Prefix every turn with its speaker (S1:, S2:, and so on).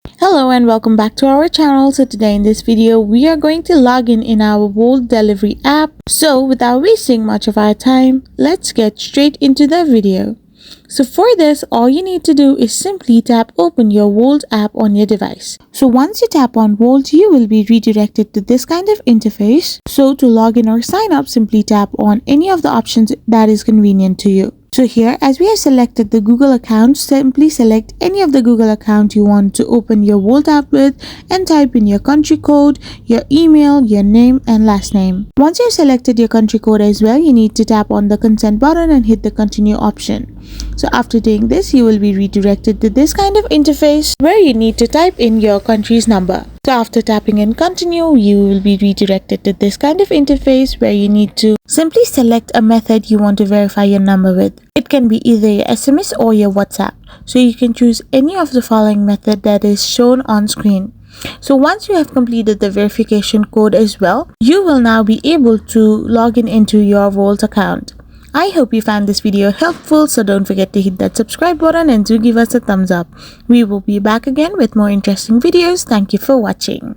S1: Hello and welcome back to our channel. So today in this video we are going to log in our Wolt delivery app. So without wasting much of our time, let's get straight into the video. So for this, all you need to do is simply tap open your Wolt app on your device. So once you tap on Wolt, you will be redirected to this kind of interface. So to log in or sign up, simply tap on any of the options that is convenient to you. So here, as we have selected the Google account, simply select any of the Google account you want to open your Wolt app with and type in your country code, your email, your name and last name. Once you've selected your country code as well, you need to tap on the consent button and hit the continue option. So after doing this, you will be redirected to this kind of interface where you need to type in your country's number. So after tapping in continue, you will be redirected to this kind of interface where you need to simply select a method you want to verify your number with. It can be either your SMS or your WhatsApp. So you can choose any of the following method that is shown on screen. So once you have completed the verification code as well, you will now be able to log in into your Wolt account. I hope you found this video helpful, so don't forget to hit that subscribe button and do give us a thumbs up. We will be back again with more interesting videos. Thank you for watching.